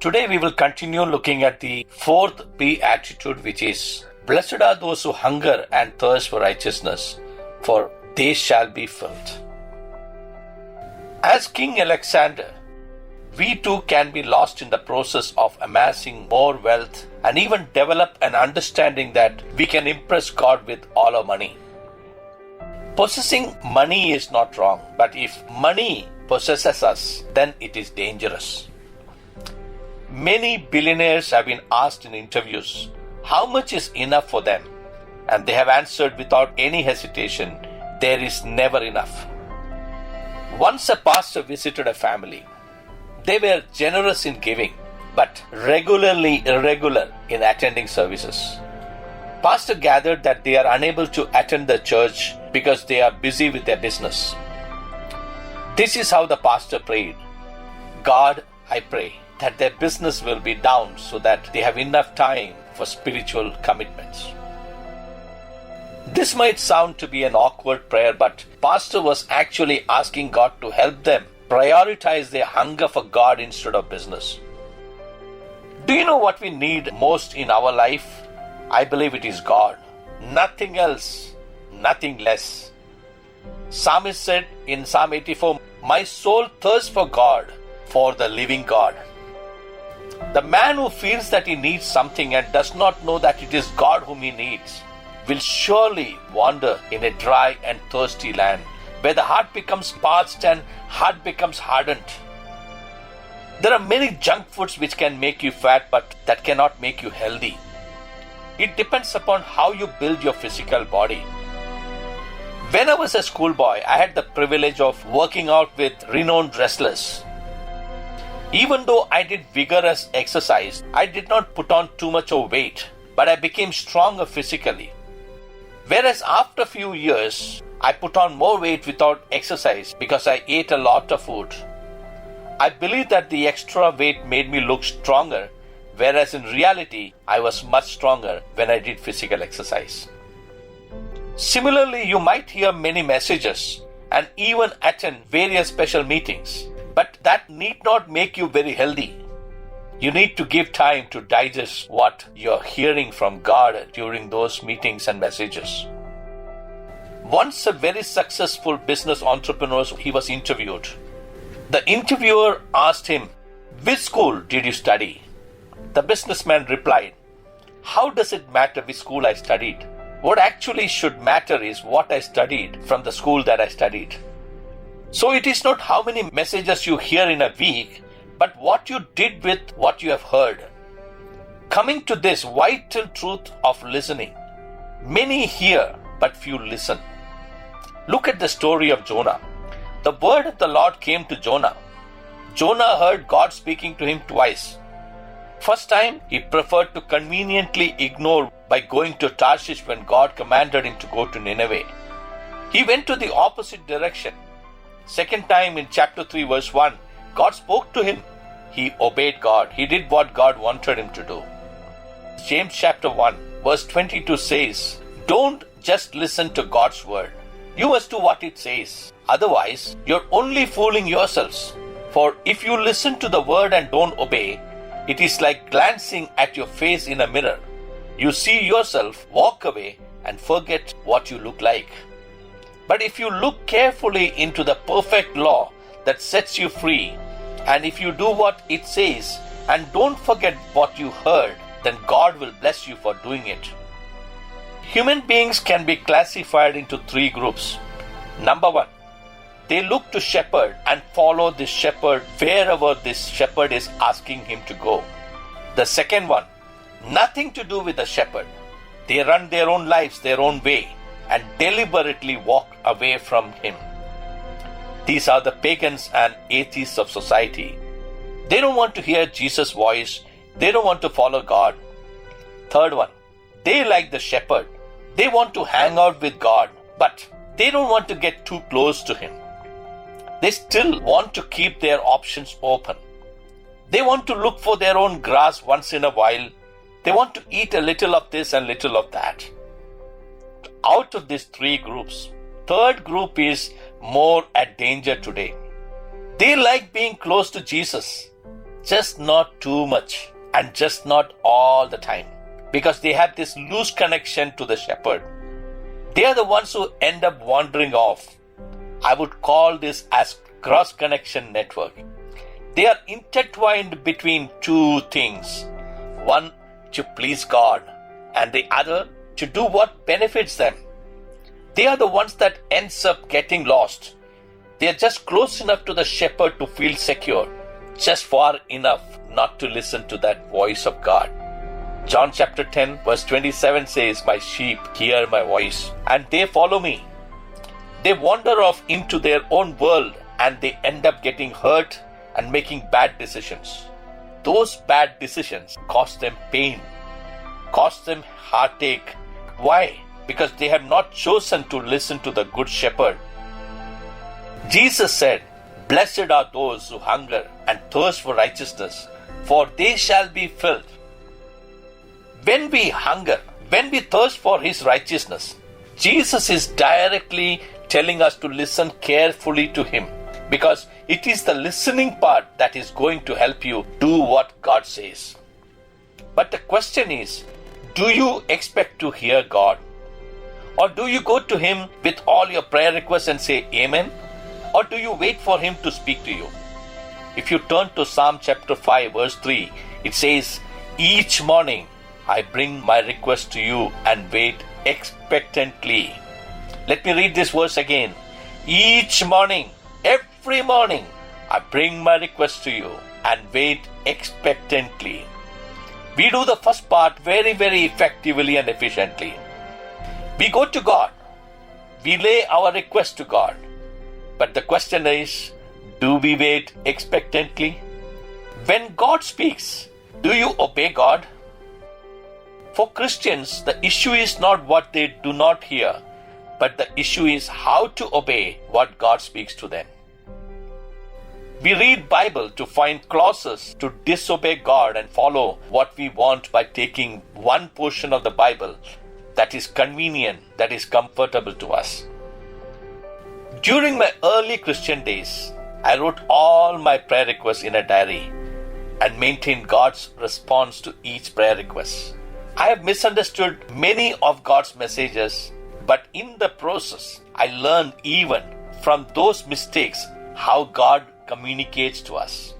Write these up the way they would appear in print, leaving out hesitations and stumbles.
Today we will continue looking at the fourth beatitude, which is, Blessed are those who hunger and thirst for righteousness, for they shall be filled. As King Alexander, we too can be lost in the process of amassing more wealth and even develop an understanding that we can impress God with all our money. Possessing money is not wrong, but if money possesses us, then it is dangerous. Many billionaires have been asked in interviews how much is enough for them, and they have answered without any hesitation, there is never enough. Once a pastor visited a family. They were generous in giving, but regularly irregular in attending services. Pastor gathered that they are unable to attend the church because they are busy with their business. This is how the pastor prayed. God, I pray that their business will be down so that they have enough time for spiritual commitments. This might sound to be an awkward prayer, but pastor was actually asking God to help them prioritize their hunger for God instead of business. Do you know what we need most in our life? I believe it is God. Nothing else, nothing less. Psalmist said in Psalm 84, My soul thirsts for God, for the living God. The man who feels that he needs something and does not know that it is God whom he needs will surely wander in a dry and thirsty land, where the heart becomes parched and heart becomes hardened. There are many junk foods which can make you fat, but that cannot make you healthy. It depends upon how you build your physical body. When I was a schoolboy, I had the privilege of working out with renowned wrestlers. Even though I did vigorous exercise, I did not put on too much of weight, but I became stronger physically. Whereas after a few years, I put on more weight without exercise because I ate a lot of food. I believe that the extra weight made me look stronger, whereas in reality, I was much stronger when I did physical exercise. Similarly, you might hear many messages and even attend various special meetings, but that need not make you very healthy. You need to give time to digest what you're hearing from God during those meetings and messages. Once a very successful business entrepreneur, he was interviewed. The interviewer asked him, Which school did you study? The businessman replied, How does it matter which school I studied? What actually should matter is what I studied from the school that I studied. So it is not how many messages you hear in a week, but what you did with what you have heard. Coming to this vital truth of listening, many hear but few listen. Look at the story of Jonah. The word of the Lord came to Jonah. Jonah heard God speaking to him twice. First time, he preferred to conveniently ignore by going to Tarshish when God commanded him to go to Nineveh. He went to the opposite direction. Second time in chapter 3 verse 1, God spoke to him. He obeyed God. He did what God wanted him to do. James chapter 1 verse 22 says, Don't just listen to God's word. You must do what it says. Otherwise, you're only fooling yourselves. For if you listen to the word and don't obey, it is like glancing at your face in a mirror. You see yourself, walk away, and forget what you look like. But if you look carefully into the perfect law that sets you free, and if you do what it says and don't forget what you heard, then God will bless you for doing it. Human beings can be classified into three groups. Number one, they look to shepherd and follow this shepherd wherever this shepherd is asking him to go. The second one, nothing to do with the shepherd. They run their own lives their own way and deliberately walk away from him. These are the pagans and atheists of society. They don't want to hear Jesus' voice. They don't want to follow God. Third one, they like the shepherd. They want to hang out with God, but they don't want to get too close to him. They still want to keep their options open. They want to look for their own grass once in a while. They want to eat a little of this and little of that. Out of these three groups, third group is more at danger today. They like being close to Jesus. just not too much and just not all the time, because they have this loose connection to the shepherd. They are the ones who end up wandering off. I would call this as cross connection network. They are intertwined between two things. One, to please God, and the other, to do what benefits them. They are the ones that ends up getting lost. They are just close enough to the shepherd to feel secure, just far enough not to listen to that voice of God. John chapter 10 verse 27 says, "My sheep hear my voice, and they follow me." They wander off into their own world, and they end up getting hurt and making bad decisions. Those bad decisions cost them pain, cost them heartache. Why? Because they have not chosen to listen to the good shepherd. Jesus said, "Blessed are those who hunger and thirst for righteousness, for they shall be filled." When we hunger, when we thirst for His righteousness, Jesus is directly telling us to listen carefully to Him, because it is the listening part that is going to help you do what God says. But the question is, do you expect to hear God? Or do you go to Him with all your prayer requests and say Amen? Or do you wait for Him to speak to you? If you turn to Psalm chapter 5 verse 3, it says, "Each morning I bring my request to you and wait expectantly." Let me read this verse again. Each morning, every morning, I bring my request to you and wait expectantly. We do the first part very, very effectively and efficiently. We go to God. We lay our request to God. But the question is, do we wait expectantly? When God speaks, do you obey God? For Christians, the issue is not what they do not hear, but the issue is how to obey what God speaks to them. We read Bible to find clauses to disobey God and follow what we want by taking one portion of the Bible that is convenient, that is comfortable to us. During my early Christian days, I wrote all my prayer requests in a diary and maintained God's response to each prayer request. I have misunderstood many of God's messages, but in the process, I learned even from those mistakes how God communicates to us.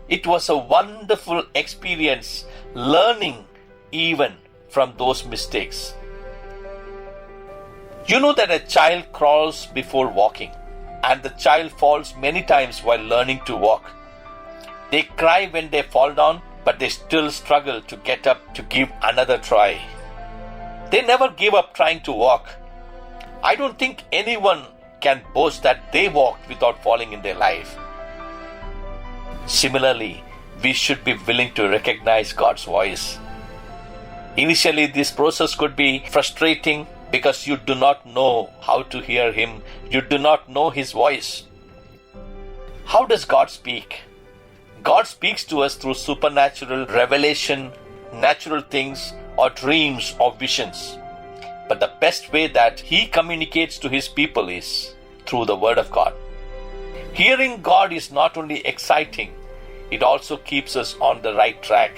It was a wonderful experience learning even from those mistakes. You know that a child crawls before walking, and the child falls many times while learning to walk. They cry when they fall down, but they still struggle to get up to give another try. They never give up trying to walk. I don't think anyone can boast that they walked without falling in their life. Similarly, we should be willing to recognize God's voice. Initially, this process could be frustrating because you do not know how to hear Him. You do not know His voice. How does God speak? God speaks to us through supernatural revelation, natural things, or dreams or visions. But the best way that He communicates to His people is through the Word of God. Hearing God is not only exciting, it also keeps us on the right track.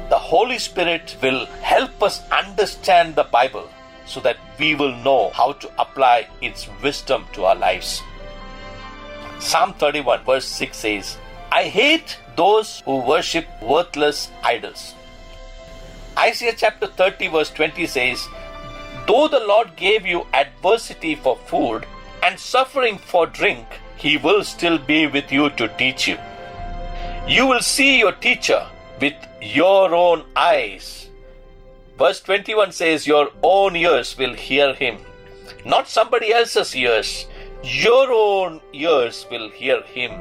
The Holy Spirit will help us understand the Bible so that we will know how to apply its wisdom to our lives. Psalm 31 verse 6 says, "I hate those who worship worthless idols." Isaiah chapter 30 verse 20 says, "Though the Lord gave you adversity for food and suffering for drink, He will still be with you to teach you. You will see your teacher with your own eyes." Verse 21 says, "Your own ears will hear Him." Not somebody else's ears. Your own ears will hear Him.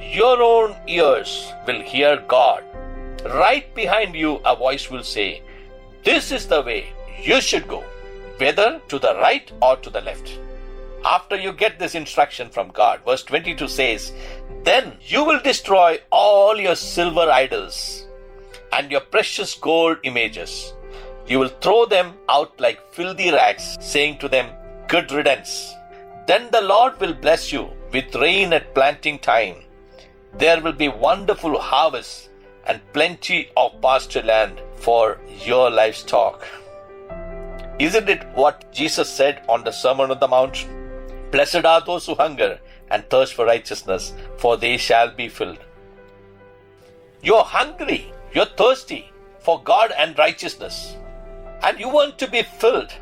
Your own ears will hear God. Right behind you, a voice will say, "This is the way you should go," whether to the right or to the left. After you get this instruction from God, verse 22 says, "Then you will destroy all your silver idols and your precious gold images. You will throw them out like filthy rags, saying to them, 'Good riddance.' Then the Lord will bless you with rain at planting time, there will be wonderful harvests and plenty of pasture land for your livestock. Isn't it what Jesus said on the Sermon on the Mount? Blessed are those who hunger and thirst for righteousness, for they shall be filled. You're hungry, you're thirsty for God and righteousness, and you want to be filled.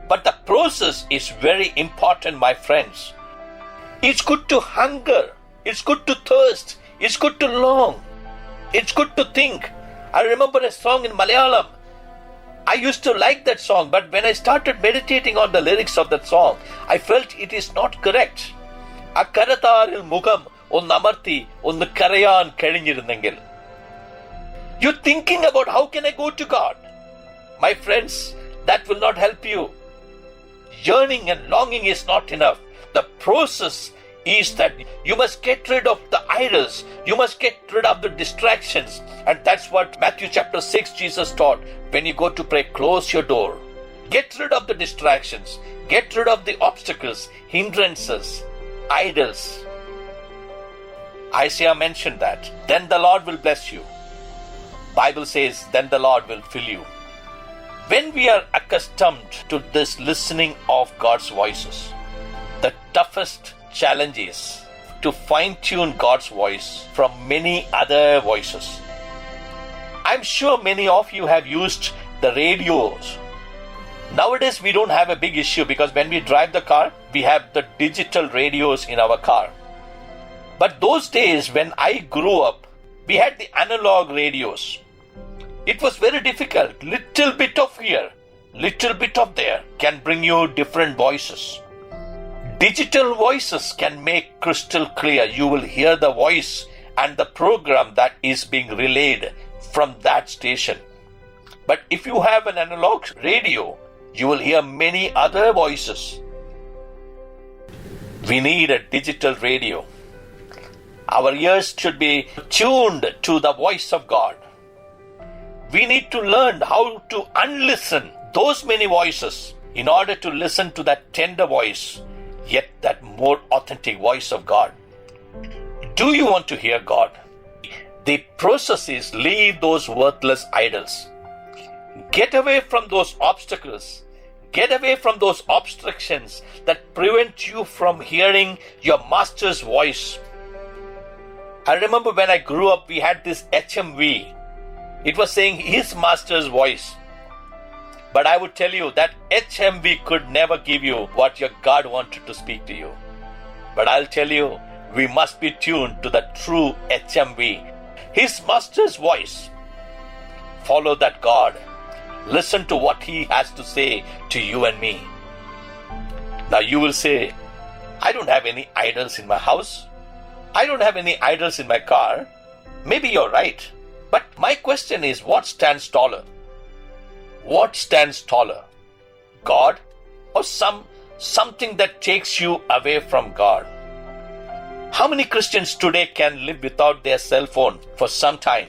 But the process is very important, my friends. It's good to hunger, it's good to thirst, it's good to long, it's good to think. I remember a song in Malayalam. I used to like that song, but when I started meditating on the lyrics of that song, I felt it is not correct. Akarataril mugam onnamarthi onnu karayan kazhinjirunengil. You're thinking about how can I go to God? My friends, that will not help you. Yearning and longing is not enough. The process is that you must get rid of the idols. You must get rid of the distractions. And that's what Matthew chapter 6 Jesus taught. When you go to pray, close your door. Get rid of the distractions. Get rid of the obstacles, hindrances, idols. Isaiah mentioned that. Then the Lord will bless you. Bible says, then the Lord will fill you. When we are accustomed to this listening of God's voices, the toughest challenge is to fine-tune God's voice from many other voices. I'm sure many of you have used the radios. Nowadays we don't have a big issue because when we drive the car, we have the digital radios in our car. But those days when I grew up, we had the analog radios. It was very difficult. Little bit of here, little bit of there can bring you different voices. Digital voices can make crystal clear. You will hear the voice and the program that is being relayed from that station. But if you have an analog radio, you will hear many other voices. We need a digital radio. Our ears should be tuned to the voice of God. We need to learn how to unlisten those many voices in order to listen to that tender voice, yet that more authentic voice of God. Do you want to hear God? The process is leave those worthless idols. Get away from those obstacles. Get away from those obstructions that prevent you from hearing your master's voice. I remember when I grew up, we had this HMV. It was saying his master's voice. But I would tell you that HMV could never give you what your God wanted to speak to you. But I'll tell you, we must be tuned to the true HMV, his master's voice. Follow that God. Listen to what he has to say to you and me. Now you will say, I don't have any idols in my house. I don't have any idols in my car. Maybe you're right. But my question is, what stands taller? What stands taller? God or something that takes you away from God? How many Christians today can live without their cell phone for some time?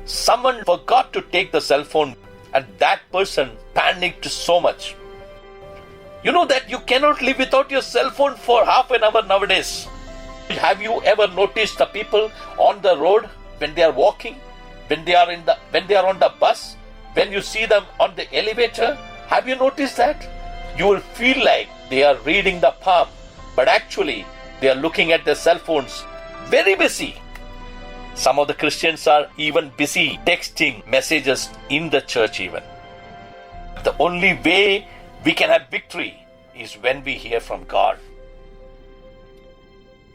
Someone forgot to take the cell phone and that person panicked so much. You know that you cannot live without your cell phone for half an hour nowadays. Have you ever noticed the people on the road when they are walking, when they are on the bus, when you see them on the elevator? Have you noticed that? You will feel like they are reading the palm, but actually they are looking at their cell phones, very busy. Some of the Christians are even busy texting messages in the church even. The only way we can have victory is when we hear from God.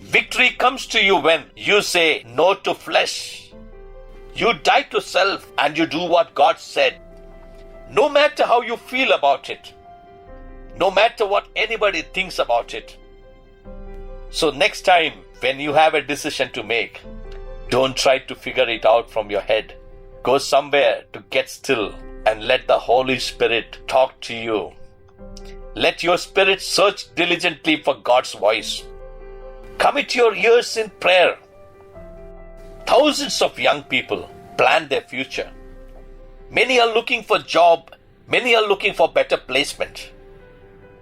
Victory comes to you when you say no to flesh. You die to self and you do what God said. No matter how you feel about it. No matter what anybody thinks about it. So next time when you have a decision to make, don't try to figure it out from your head. Go somewhere to get still and let the Holy Spirit talk to you. Let your spirit search diligently for God's voice. Commit your ears in prayer. Thousands of young people plan their future. Many are looking for job. Many are looking for better placement.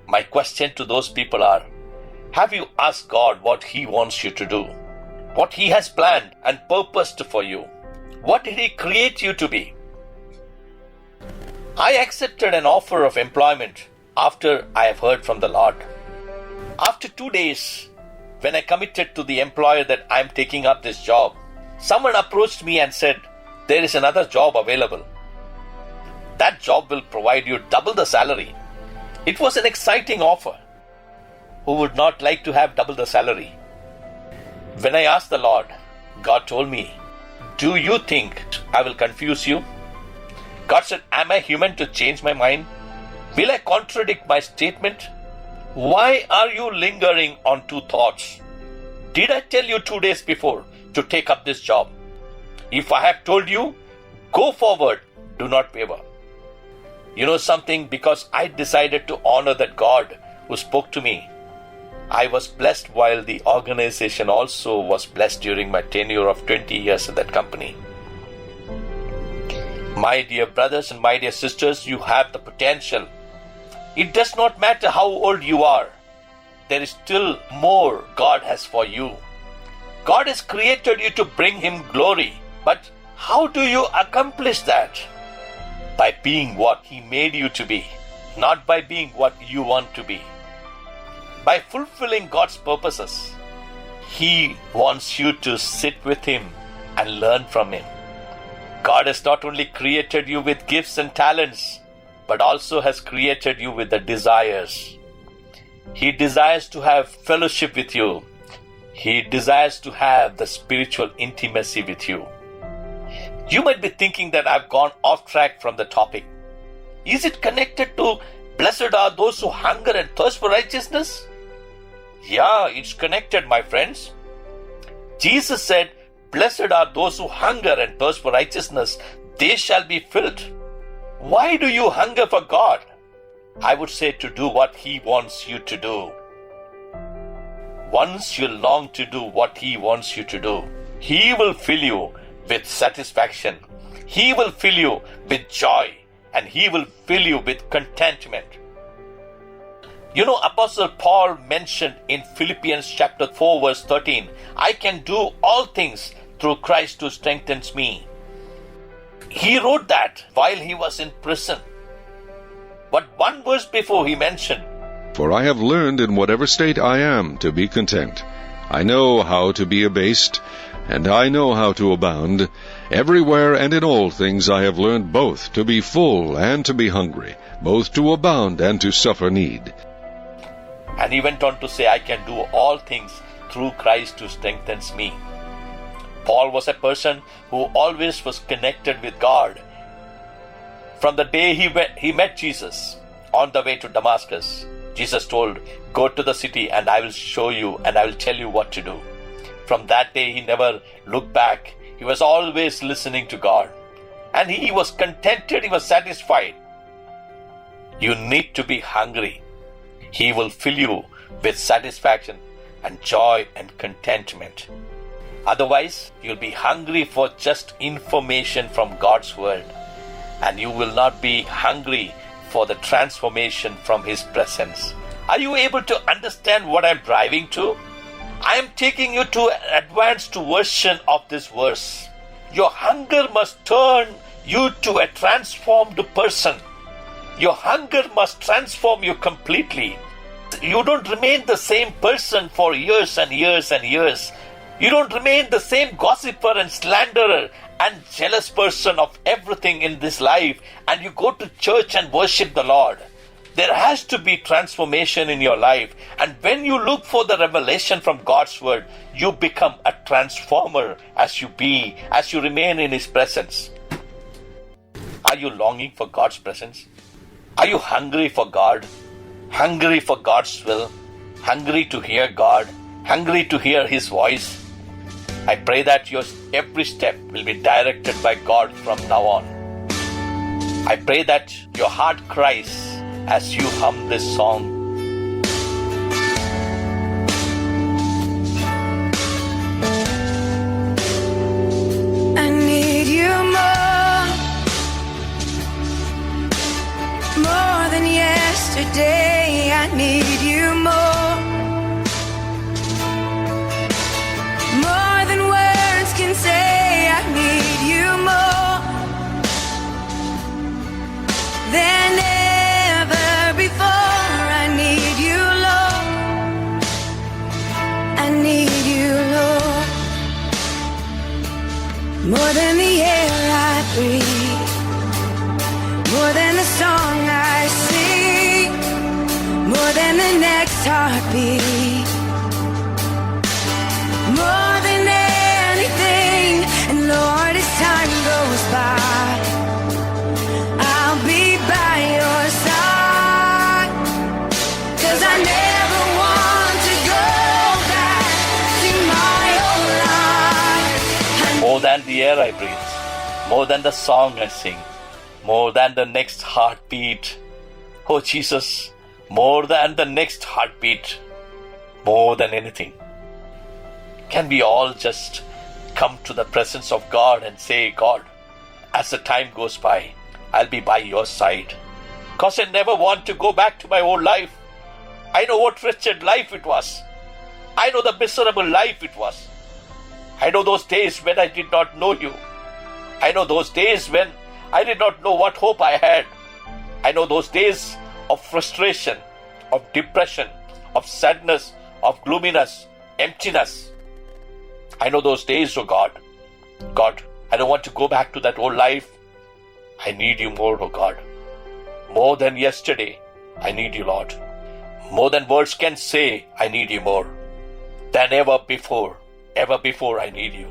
My question to those people are, have you asked God what He wants you to do? what He has planned and purposed for you. What did He create you to be? I accepted an offer of employment after I have heard from the Lord. After 2 days, when I committed to the employer that I am taking up this job, someone approached me and said, there is another job available. That job will provide you double the salary. It was an exciting offer. Who would not like to have double the salary? When I asked the Lord, God told me, do you think I will confuse you? God said, am I human to change my mind? Will I contradict my statement? Why are you lingering on two thoughts? Did I tell you 2 days before to take up this job? If I have told you, go forward, do not waver. You know something, because I decided to honor that God who spoke to me, I was blessed while the organization also was blessed during my tenure of 20 years in that company. My dear brothers and my dear sisters, you have the potential. It does not matter how old you are. There is still more God has for you. God has created you to bring Him glory. But how do you accomplish that? By being what He made you to be, not by being what you want to be. By fulfilling God's purposes, He wants you to sit with Him and learn from Him. God has not only created you with gifts and talents, but also has created you with the desires. He desires to have fellowship with you. He desires to have the spiritual intimacy with you. You might be thinking that I've gone off track from the topic. Is it connected to blessed are those who hunger and thirst for righteousness? Yeah, it's connected, my friends. Jesus said, blessed are those who hunger and thirst for righteousness. They shall be filled. Why do you hunger for God? I would say to do what He wants you to do. Once you long to do what He wants you to do, He will fill you with satisfaction. He will fill you with joy, and He will fill you with contentment. You know, Apostle Paul mentioned in Philippians chapter 4 verse 13, I can do all things through Christ who strengthens me. He wrote that while he was in prison. But one verse before he mentioned, For I have learned in whatever state I am to be content. I know how to be abased, and I know how to abound. Everywhere and in all things I have learned both to be full and to be hungry, both to abound and to suffer need. And he went on to say, I can do all things through Christ who strengthens me. Paul was a person who always was connected with God. From the day he met Jesus on the way to Damascus, Jesus told, go to the city and I will show you and I will tell you what to do. From that day he never looked back. He was always listening to God. And he was contented, he was satisfied. You need to be hungry. He will fill you with satisfaction and joy and contentment. Otherwise, you'll be hungry for just information from God's word, and you will not be hungry for the transformation from His presence. Are you able to understand what I'm driving to? I am taking you to an advanced version of this verse. Your hunger must turn you to a transformed person. Your hunger must transform you completely. You don't remain the same person for years and years and years. You don't remain the same gossiper and slanderer and jealous person of everything in this life, and you go to church and worship the Lord. There has to be transformation in your life, and when you look for the revelation from God's word, you become a transformer as you remain in His presence. Are you longing for God's presence? Are you hungry for God? Hungry for God's will? Hungry to hear God? Hungry to hear His voice? I pray that your every step will be directed by God from now on. I pray that your heart cries as you hum this song. I need you more than yesterday. I need you more than more than the air I breathe, more than the song I sing, more than the next heartbeat, more than anything. And Lord, as time goes by, I'll be by your side, 'cause I never want to go back to my old life. More than the air I breathe, more than the song I sing, more than the next heartbeat. Oh Jesus, more than the next heartbeat, more than anything. Can we all just come to the presence of God and say, God, as the time goes by, I'll be by your side, 'cause I never want to go back to my old life. I know what wretched life it was. I know the miserable life it was. I know those days when I did not know you. I know those days when I did not know what hope I had. I know those days of frustration, of depression, of sadness, of gloominess, emptiness. I know those days, oh God. God, I don't want to go back to that old life. I need you more, oh God. More than yesterday, I need you, Lord. More than words can say, I need you more. Than ever before I need you.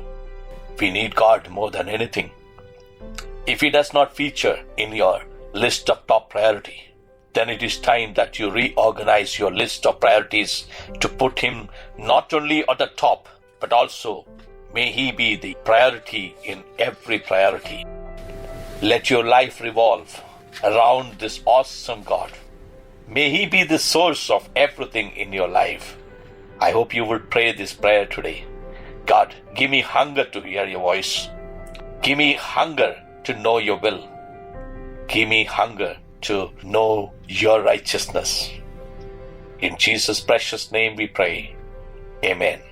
We need God more than anything. If He does not feature in your list of top priority, then it is time that you reorganize your list of priorities to put Him not only on the top, but also may He be the priority in every priority. Let your life revolve around this awesome God. May He be the source of everything in your life. I hope you will pray this prayer today. God, give me hunger to hear your voice. Give me hunger to know your will. Give me hunger to know your righteousness. In Jesus' precious name we pray. Amen.